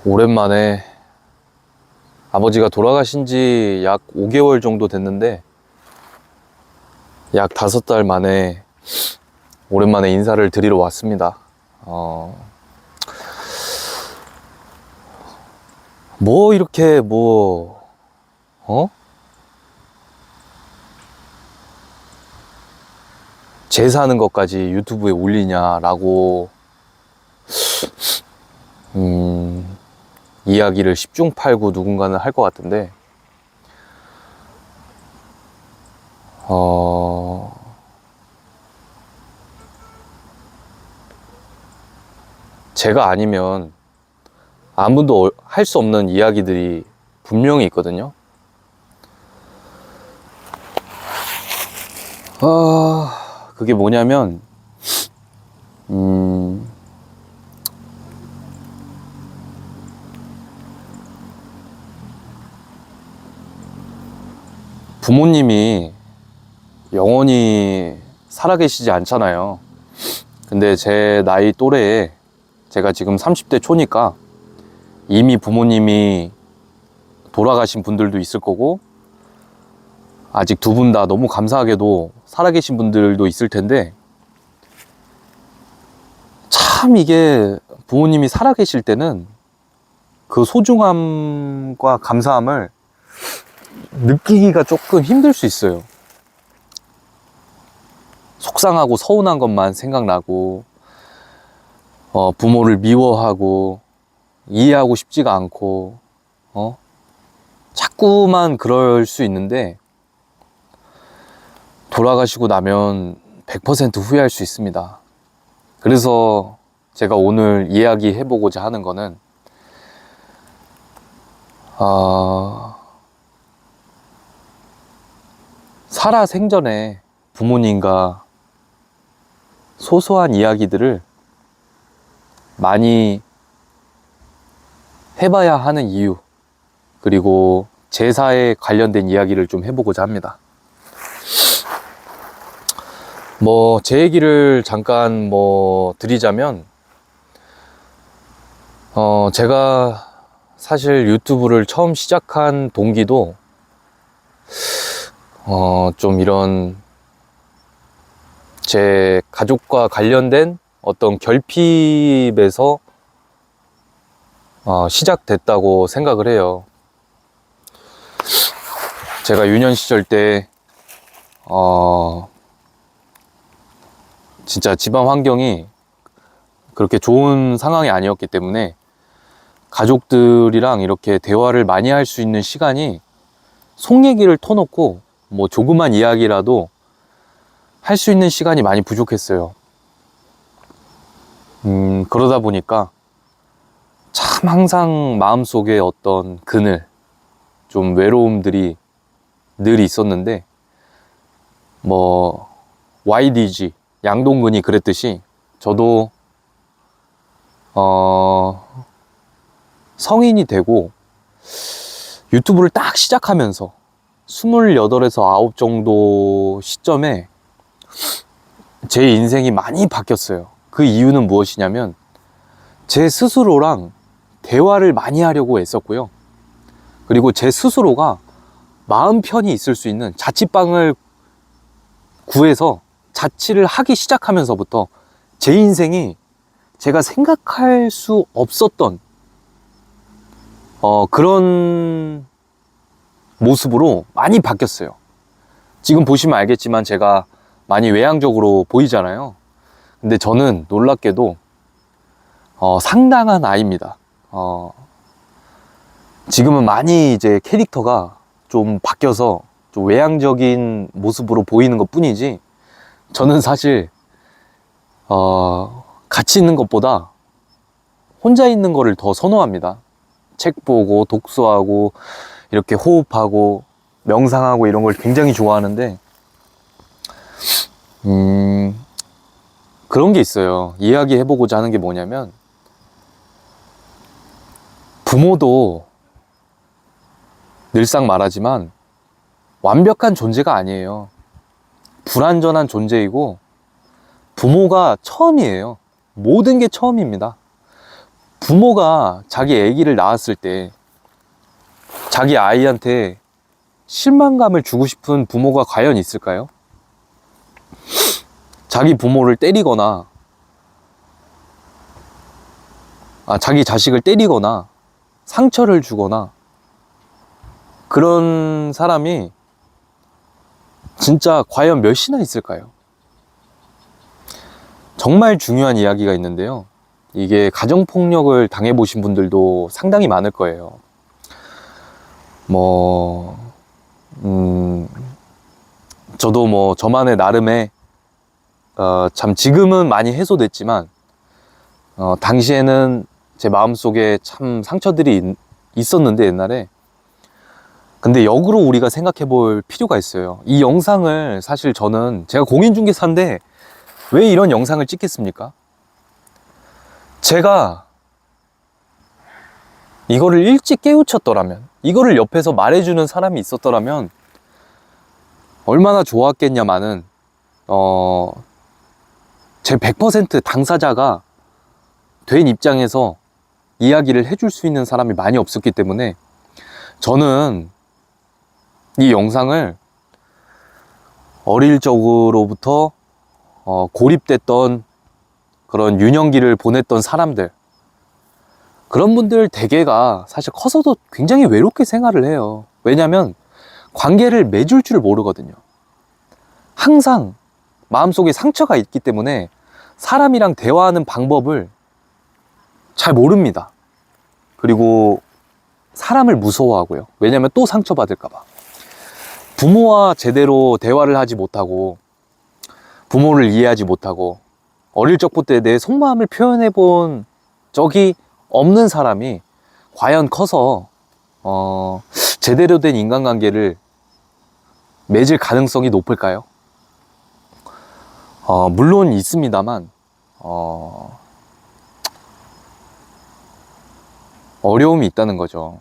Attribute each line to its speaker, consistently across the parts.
Speaker 1: 오랜만에 아버지가 돌아가신 지 약 5개월 정도 됐는데 약 5달 만에 오랜만에 인사를 드리러 왔습니다. 뭐 이렇게 제사하는 것까지 유튜브에 올리냐라고 이야기를 10중 8구 누군가는 할 것 같은데 제가 아니면 아무도 할 수 없는 이야기들이 분명히 있거든요. 그게 뭐냐면 부모님이 영원히 살아계시지 않잖아요. 근데 제 나이 또래에 제가 지금 30대 초니까 이미 부모님이 돌아가신 분들도 있을 거고 아직 두 분 다 너무 감사하게도 살아계신 분들도 있을 텐데 참 이게 부모님이 살아계실 때는 그 소중함과 감사함을 느끼기가 조금 힘들 수 있어요. 속상하고 서운한 것만 생각나고 부모를 미워하고 이해하고 싶지가 않고 자꾸만 그럴 수 있는데 돌아가시고 나면 100% 후회할 수 있습니다. 그래서 제가 오늘 이야기해보고자 하는 거는 살아생전에 부모님과 소소한 이야기들을 많이 해봐야 하는 이유, 그리고 제사에 관련된 이야기를 좀 해보고자 합니다. 제 얘기를 잠깐 드리자면 제가 사실 유튜브를 처음 시작한 동기도 좀 이런 제 가족과 관련된 어떤 결핍에서 시작됐다고 생각을 해요. 제가 유년 시절 때 진짜 집안 환경이 그렇게 좋은 상황이 아니었기 때문에 가족들이랑 이렇게 대화를 많이 할 수 있는 시간이 속 얘기를 터놓고 조그만 이야기라도 할 수 있는 시간이 많이 부족했어요. 그러다 보니까 참 항상 마음속에 어떤 그늘, 좀 외로움들이 늘 있었는데 YDG, 양동근이 그랬듯이 저도 성인이 되고 유튜브를 딱 시작하면서 28에서 9 정도 시점에 제 인생이 많이 바뀌었어요. 그 이유는 무엇이냐면 제 스스로랑 대화를 많이 하려고 했었고요. 그리고 제 스스로가 마음 편히 있을 수 있는 자취방을 구해서 자취를 하기 시작하면서부터 제 인생이 제가 생각할 수 없었던 그런 모습으로 많이 바뀌었어요. 지금 보시면 알겠지만 제가 많이 외향적으로 보이잖아요. 근데 저는 놀랍게도 상당한 아이입니다. 지금은 많이 이제 캐릭터가 좀 바뀌어서 좀 외향적인 모습으로 보이는 것 뿐이지 저는 사실 같이 있는 것보다 혼자 있는 거를 더 선호합니다. 책 보고 독서하고 이렇게 호흡하고 명상하고 이런 걸 굉장히 좋아하는데 그런 게 있어요. 이야기해보고자 하는 게 뭐냐면 부모도 늘상 말하지만 완벽한 존재가 아니에요. 불완전한 존재이고 부모가 처음이에요. 모든 게 처음입니다. 부모가 자기 아기를 낳았을 때 자기 아이한테 실망감을 주고 싶은 부모가 과연 있을까요? 자기 부모를 때리거나, 자기 자식을 때리거나, 상처를 주거나, 그런 사람이 진짜 과연 몇이나 있을까요? 정말 중요한 이야기가 있는데요. 이게 가정폭력을 당해보신 분들도 상당히 많을 거예요. 저도 저만의 나름의, 참 지금은 많이 해소됐지만, 당시에는 제 마음속에 참 상처들이 있었는데, 옛날에. 근데 역으로 우리가 생각해 볼 필요가 있어요. 이 영상을 사실 저는 제가 공인중개사인데 왜 이런 영상을 찍겠습니까? 제가 이거를 일찍 깨우쳤더라면, 이거를 옆에서 말해주는 사람이 있었더라면 얼마나 좋았겠냐마는, 제 100% 당사자가 된 입장에서 이야기를 해줄 수 있는 사람이 많이 없었기 때문에 저는 이 영상을 어릴 적으로부터 고립됐던 그런 유년기를 보냈던 사람들, 그런 분들 대개가 사실 커서도 굉장히 외롭게 생활을 해요. 왜냐면 관계를 맺을 줄 모르거든요. 항상 마음속에 상처가 있기 때문에 사람이랑 대화하는 방법을 잘 모릅니다. 그리고 사람을 무서워하고요. 왜냐면 또 상처받을까봐. 부모와 제대로 대화를 하지 못하고, 부모를 이해하지 못하고, 어릴 적부터 내 속마음을 표현해 본 적이 없는 사람이 과연 커서 제대로 된 인간관계를 맺을 가능성이 높을까요? 물론 있습니다만 어려움이 있다는 거죠.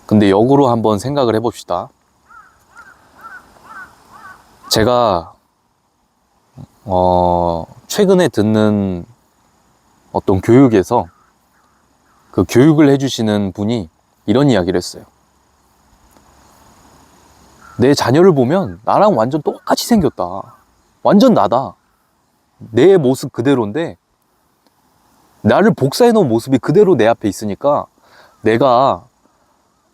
Speaker 1: 근데 역으로 한번 생각을 해봅시다. 제가 최근에 듣는 어떤 교육에서 그 교육을 해주시는 분이 이런 이야기를 했어요. 내 자녀를 보면 나랑 완전 똑같이 생겼다. 완전 나다. 내 모습 그대로인데 나를 복사해 놓은 모습이 그대로 내 앞에 있으니까 내가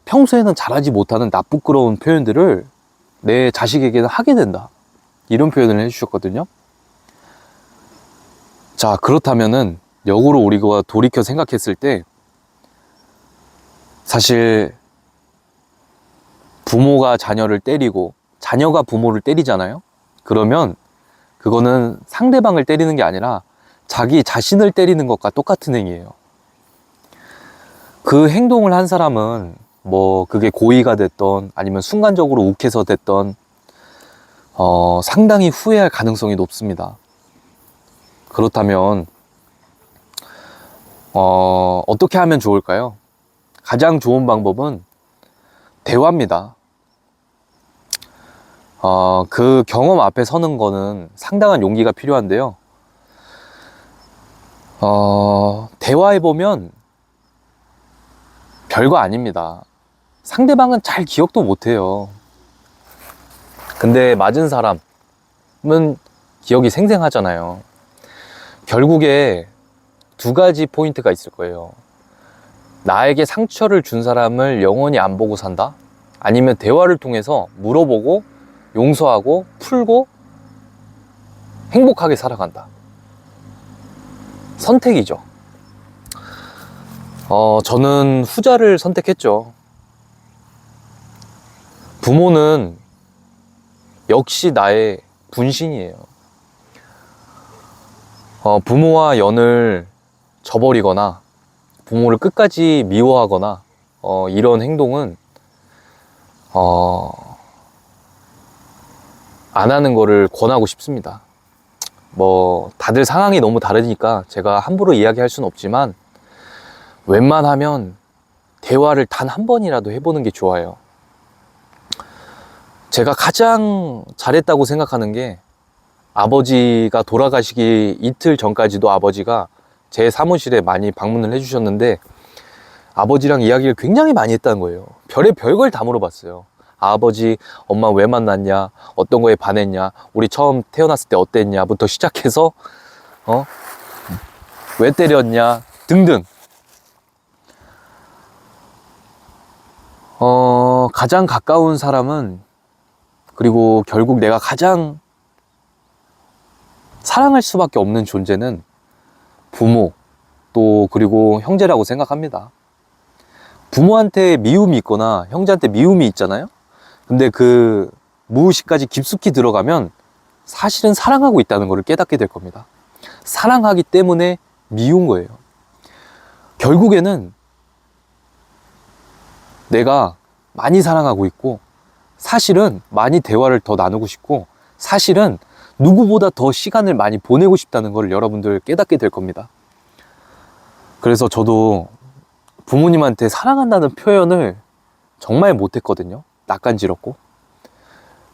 Speaker 1: 평소에는 잘하지 못하는 나쁘끄러운 표현들을 내 자식에게는 하게 된다. 이런 표현을 해주셨거든요. 자, 그렇다면은 역으로 우리가 돌이켜 생각했을 때 사실 부모가 자녀를 때리고 자녀가 부모를 때리잖아요. 그러면 그거는 상대방을 때리는 게 아니라 자기 자신을 때리는 것과 똑같은 행위예요. 그 행동을 한 사람은 그게 고의가 됐던 아니면 순간적으로 욱해서 됐던 상당히 후회할 가능성이 높습니다. 그렇다면 어떻게 하면 좋을까요? 가장 좋은 방법은 대화입니다. 그 경험 앞에 서는 거는 상당한 용기가 필요한데요. 대화해보면 별거 아닙니다. 상대방은 잘 기억도 못해요. 근데 맞은 사람은 기억이 생생하잖아요. 결국에 두 가지 포인트가 있을 거예요. 나에게 상처를 준 사람을 영원히 안 보고 산다? 아니면 대화를 통해서 물어보고 용서하고 풀고 행복하게 살아간다. 선택이죠. 저는 후자를 선택했죠. 부모는 역시 나의 분신이에요. 부모와 연을 저버리거나 부모를 끝까지 미워하거나 이런 행동은 안 하는 거를 권하고 싶습니다. 다들 상황이 너무 다르니까 제가 함부로 이야기할 수는 없지만 웬만하면 대화를 단 한 번이라도 해보는 게 좋아요. 제가 가장 잘했다고 생각하는 게 아버지가 돌아가시기 이틀 전까지도 아버지가 제 사무실에 많이 방문을 해주셨는데 아버지랑 이야기를 굉장히 많이 했다는 거예요. 별의 별걸 다 물어봤어요. 아버지, 엄마 왜 만났냐? 어떤 거에 반했냐? 우리 처음 태어났을 때 어땠냐?부터 시작해서 왜 때렸냐? 등등. 가장 가까운 사람은, 그리고 결국 내가 가장 사랑할 수밖에 없는 존재는 부모, 또 그리고 형제라고 생각합니다. 부모한테 미움이 있거나 형제한테 미움이 있잖아요. 근데 그 무의식까지 깊숙이 들어가면 사실은 사랑하고 있다는 것을 깨닫게 될 겁니다. 사랑하기 때문에 미운 거예요. 결국에는 내가 많이 사랑하고 있고, 사실은 많이 대화를 더 나누고 싶고, 사실은 누구보다 더 시간을 많이 보내고 싶다는 걸 여러분들 깨닫게 될 겁니다. 그래서 저도 부모님한테 사랑한다는 표현을 정말 못했거든요. 낯간지럽고.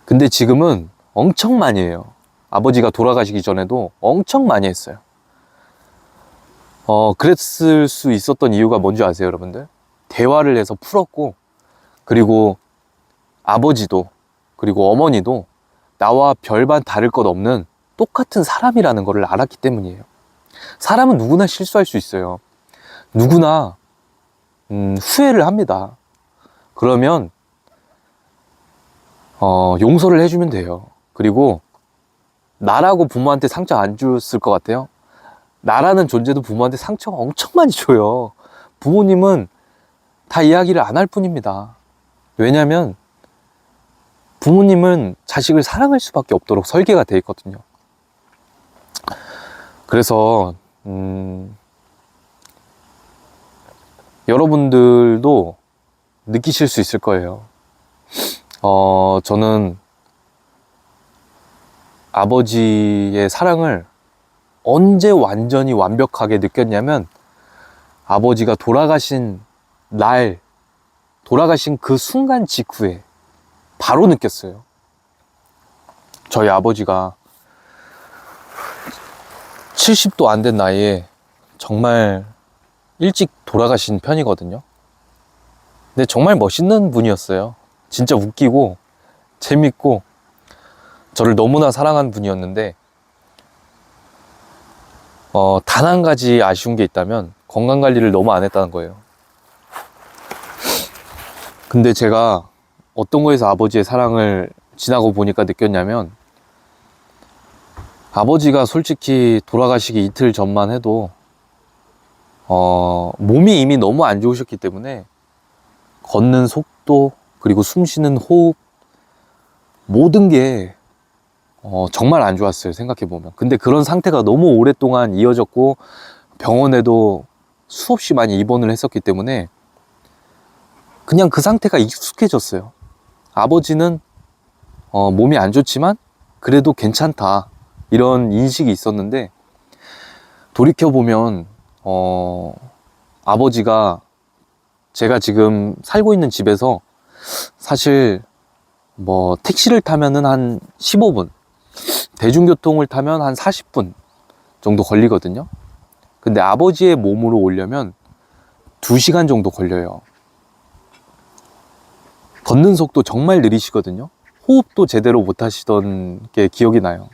Speaker 1: 근데 지금은 엄청 많이 해요. 아버지가 돌아가시기 전에도 엄청 많이 했어요. 그랬을 수 있었던 이유가 뭔지 아세요, 여러분들? 대화를 해서 풀었고, 그리고 아버지도, 그리고 어머니도 나와 별반 다를 것 없는 똑같은 사람이라는 것을 알았기 때문이에요. 사람은 누구나 실수할 수 있어요. 누구나 후회를 합니다. 그러면 용서를 해주면 돼요. 그리고 나라고 부모한테 상처 안 줬을 것 같아요? 나라는 존재도 부모한테 상처가 엄청 많이 줘요. 부모님은 다 이야기를 안 할 뿐입니다. 왜냐면 부모님은 자식을 사랑할 수밖에 없도록 설계가 되어 있거든요. 그래서 여러분들도 느끼실 수 있을 거예요. 저는 아버지의 사랑을 언제 완전히 완벽하게 느꼈냐면, 아버지가 돌아가신 날, 돌아가신 그 순간 직후에 바로 느꼈어요. 저희 아버지가 70도 안 된 나이에 정말 일찍 돌아가신 편이거든요. 근데 정말 멋있는 분이었어요. 진짜 웃기고 재밌고 저를 너무나 사랑한 분이었는데, 단 한 가지 아쉬운 게 있다면 건강관리를 너무 안 했다는 거예요. 근데 제가 어떤 거에서 아버지의 사랑을 지나고 보니까 느꼈냐면, 아버지가 솔직히 돌아가시기 이틀 전만 해도 몸이 이미 너무 안 좋으셨기 때문에 걷는 속도, 그리고 숨 쉬는 호흡, 모든 게 정말 안 좋았어요, 생각해보면. 근데 그런 상태가 너무 오랫동안 이어졌고 병원에도 수없이 많이 입원을 했었기 때문에 그냥 그 상태가 익숙해졌어요. 아버지는 몸이 안 좋지만 그래도 괜찮다, 이런 인식이 있었는데, 돌이켜보면 아버지가 제가 지금 살고 있는 집에서 사실 뭐 택시를 타면은 한 15분, 대중교통을 타면 한 40분 정도 걸리거든요. 근데 아버지의 몸으로 오려면 2시간 정도 걸려요. 걷는 속도 정말 느리시거든요. 호흡도 제대로 못 하시던 게 기억이 나요.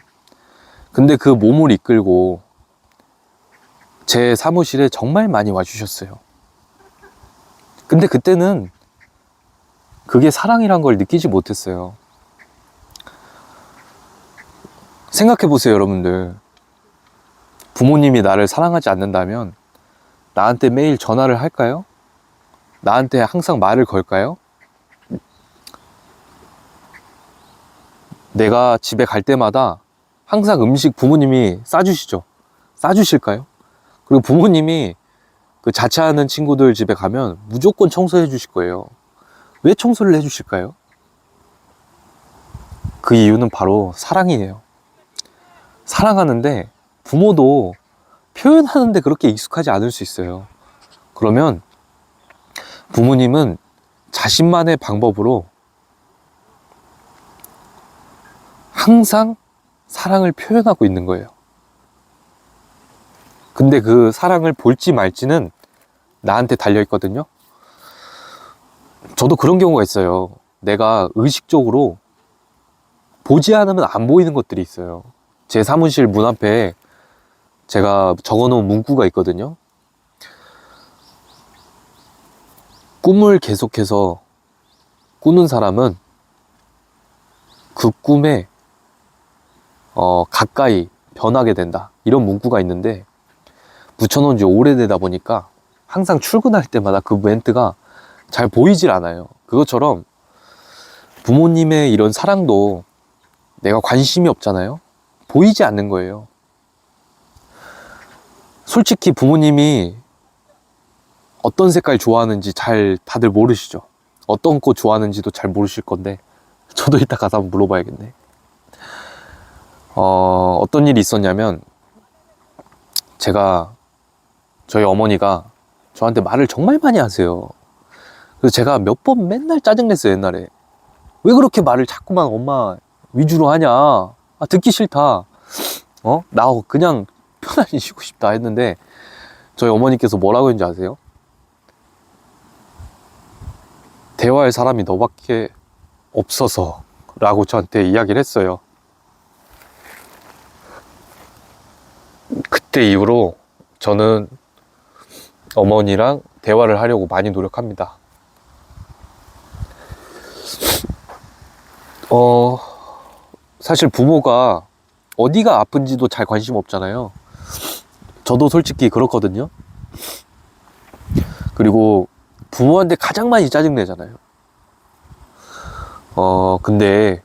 Speaker 1: 근데 그 몸을 이끌고 제 사무실에 정말 많이 와주셨어요. 근데 그때는 그게 사랑이란 걸 느끼지 못했어요. 생각해 보세요, 여러분들. 부모님이 나를 사랑하지 않는다면 나한테 매일 전화를 할까요? 나한테 항상 말을 걸까요? 내가 집에 갈 때마다 항상 음식 부모님이 싸주시죠? 싸주실까요? 그리고 부모님이 그 자취하는 친구들 집에 가면 무조건 청소해 주실 거예요. 왜 청소를 해 주실까요? 그 이유는 바로 사랑이에요. 사랑하는데 부모도 표현하는데 그렇게 익숙하지 않을 수 있어요. 그러면 부모님은 자신만의 방법으로 항상 사랑을 표현하고 있는 거예요. 근데 그 사랑을 볼지 말지는 나한테 달려 있거든요. 저도 그런 경우가 있어요. 내가 의식적으로 보지 않으면 안 보이는 것들이 있어요. 제 사무실 문 앞에 제가 적어놓은 문구가 있거든요. 꿈을 계속해서 꾸는 사람은 그 꿈에 가까이 변하게 된다, 이런 문구가 있는데, 붙여놓은 지 오래되다 보니까 항상 출근할 때마다 그 멘트가 잘 보이질 않아요. 그것처럼 부모님의 이런 사랑도 내가 관심이 없잖아요. 보이지 않는 거예요. 솔직히 부모님이 어떤 색깔 좋아하는지 잘 다들 모르시죠. 어떤 꽃 좋아하는지도 잘 모르실 건데, 저도 이따 가서 한번 물어봐야겠네. 어떤 일이 있었냐면, 저희 어머니가 저한테 말을 정말 많이 하세요. 그래서 제가 몇 번 맨날 짜증냈어요, 옛날에. 왜 그렇게 말을 자꾸만 엄마 위주로 하냐? 듣기 싫다. 나 그냥 편안히 쉬고 싶다 했는데, 저희 어머니께서 뭐라고 했는지 아세요? 대화할 사람이 너밖에 없어서 라고 저한테 이야기를 했어요. 그때 이후로 저는 어머니랑 대화를 하려고 많이 노력합니다. 사실 부모가 어디가 아픈지도 잘 관심 없잖아요. 저도 솔직히 그렇거든요. 그리고 부모한테 가장 많이 짜증내잖아요. 근데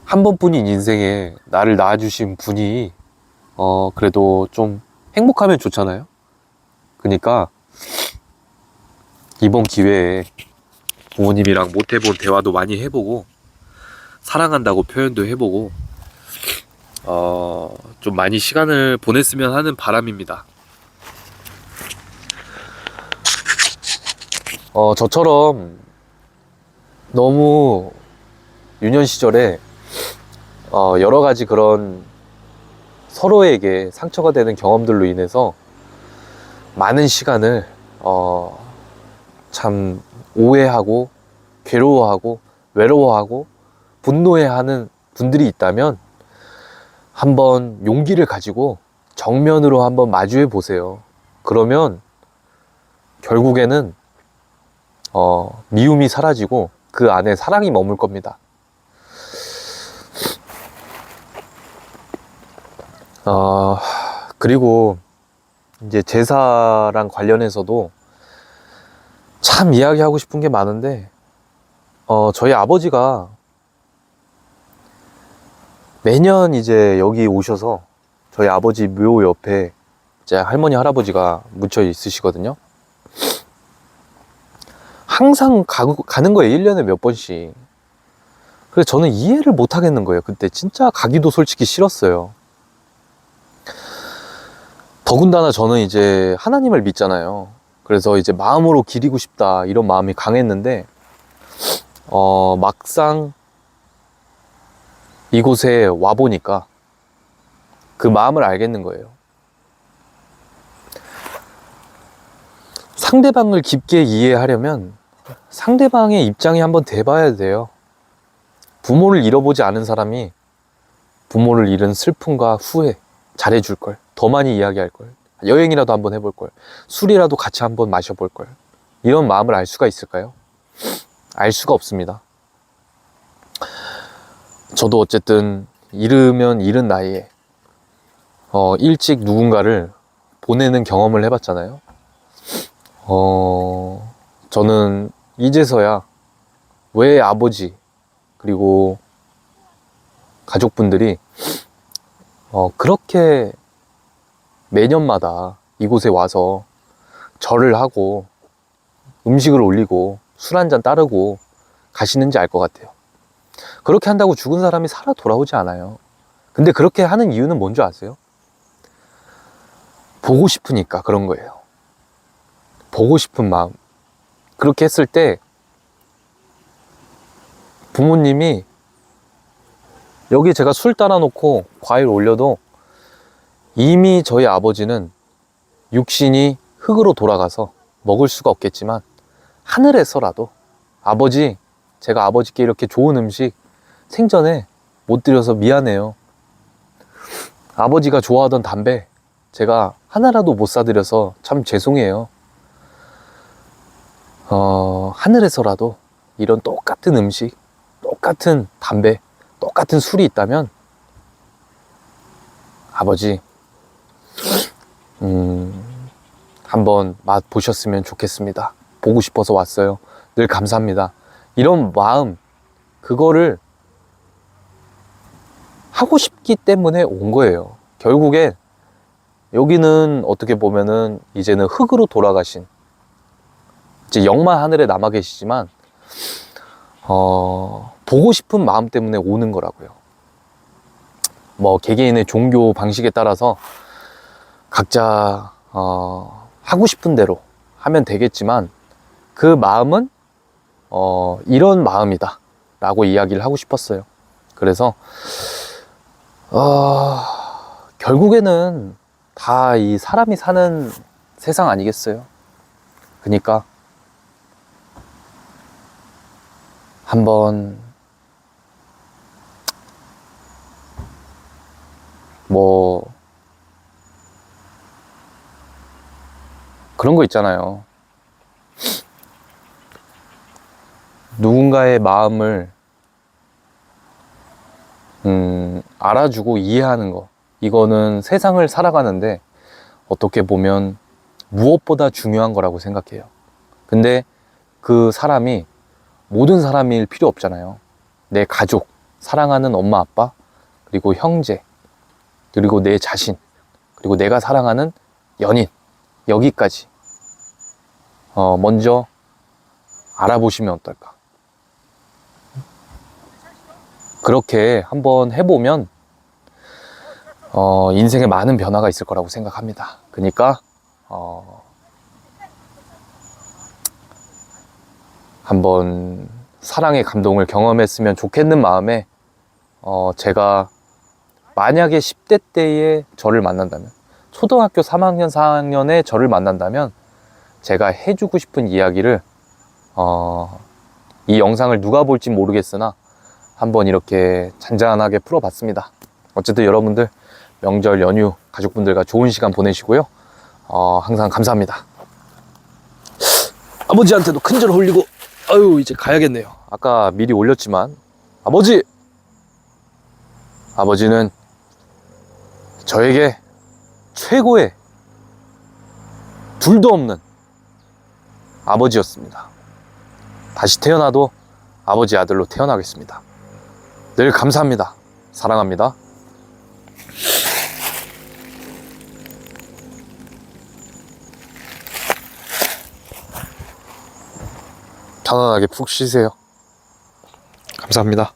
Speaker 1: 한 번뿐인 인생에 나를 낳아주신 분이 그래도 좀 행복하면 좋잖아요. 그러니까 이번 기회에 부모님이랑 못 해본 대화도 많이 해보고, 사랑한다고 표현도 해보고, 좀 많이 시간을 보냈으면 하는 바람입니다. 저처럼 너무 유년 시절에 여러 가지 그런 서로에게 상처가 되는 경험들로 인해서 많은 시간을 참 오해하고 괴로워하고 외로워하고 분노해하는 분들이 있다면, 한번 용기를 가지고 정면으로 한번 마주해 보세요. 그러면 결국에는 미움이 사라지고 그 안에 사랑이 머물 겁니다. 그리고 이제 제사랑 관련해서도 참 이야기하고 싶은 게 많은데, 저희 아버지가 매년 이제 여기 오셔서 저희 아버지 묘 옆에 이제 할머니 할아버지가 묻혀 있으시거든요. 항상 가는 거예요, 1년에 몇 번씩. 그래서 저는 이해를 못 하겠는 거예요. 그때 진짜 가기도 솔직히 싫었어요. 더군다나 저는 이제 하나님을 믿잖아요. 그래서 이제 마음으로 기리고 싶다, 이런 마음이 강했는데, 막상 이곳에 와보니까 그 마음을 알겠는 거예요. 상대방을 깊게 이해하려면 상대방의 입장에 한번 대봐야 돼요. 부모를 잃어보지 않은 사람이 부모를 잃은 슬픔과 후회 잘해줄걸, 더 많이 이야기할걸, 여행이라도 한번 해볼걸, 술이라도 같이 한번 마셔볼걸, 이런 마음을 알 수가 있을까요? 알 수가 없습니다. 저도 어쨌든 잃으면 잃은 나이에 일찍 누군가를 보내는 경험을 해봤잖아요. 저는 이제서야 왜 아버지 그리고 가족분들이 그렇게 매년마다 이곳에 와서 절을 하고 음식을 올리고 술 한잔 따르고 가시는지 알 것 같아요. 그렇게 한다고 죽은 사람이 살아 돌아오지 않아요. 근데 그렇게 하는 이유는 뭔지 아세요? 보고 싶으니까 그런 거예요. 보고 싶은 마음. 그렇게 했을 때 부모님이 여기 제가 술 따라 놓고 과일 올려도 이미 저희 아버지는 육신이 흙으로 돌아가서 먹을 수가 없겠지만 하늘에서라도 아버지, 제가 아버지께 이렇게 좋은 음식 생전에 못 드려서 미안해요. 아버지가 좋아하던 담배 제가 하나라도 못 사드려서 참 죄송해요. 하늘에서라도 이런 똑같은 음식, 똑같은 담배, 똑같은 술이 있다면 아버지 한번 맛 보셨으면 좋겠습니다. 보고 싶어서 왔어요. 늘 감사합니다. 이런 마음, 그거를 하고 싶기 때문에 온 거예요. 결국에 여기는 어떻게 보면은 이제는 흙으로 돌아가신, 이제 영만 하늘에 남아 계시지만 보고 싶은 마음 때문에 오는 거라고요. 뭐 개개인의 종교 방식에 따라서 각자 하고 싶은 대로 하면 되겠지만 그 마음은 이런 마음이다 라고 이야기를 하고 싶었어요. 그래서 결국에는 다 이 사람이 사는 세상 아니겠어요. 그러니까 한번 뭐 그런 거 있잖아요. 누군가의 마음을 알아주고 이해하는 거, 이거는 세상을 살아가는데 어떻게 보면 무엇보다 중요한 거라고 생각해요. 근데 그 사람이 모든 사람일 필요 없잖아요. 내 가족, 사랑하는 엄마 아빠, 그리고 형제, 그리고 내 자신, 그리고 내가 사랑하는 연인, 여기까지 먼저 알아보시면 어떨까. 그렇게 한번 해보면 인생에 많은 변화가 있을 거라고 생각합니다. 그러니까 한번 사랑의 감동을 경험했으면 좋겠는 마음에 제가 만약에 10대 때에 저를 만난다면, 초등학교 3학년 4학년에 저를 만난다면 제가 해주고 싶은 이야기를 이 영상을 누가 볼지 모르겠으나 한번 이렇게 잔잔하게 풀어봤습니다. 어쨌든 여러분들 명절 연휴 가족분들과 좋은 시간 보내시고요. 항상 감사합니다. 아버지한테도 큰절 올리고 아유 이제 가야겠네요. 아까 미리 올렸지만 아버지는 저에게 최고의 둘도 없는 아버지였습니다. 다시 태어나도 아버지 아들로 태어나겠습니다. 늘 감사합니다. 사랑합니다. 편안하게 푹 쉬세요. 감사합니다.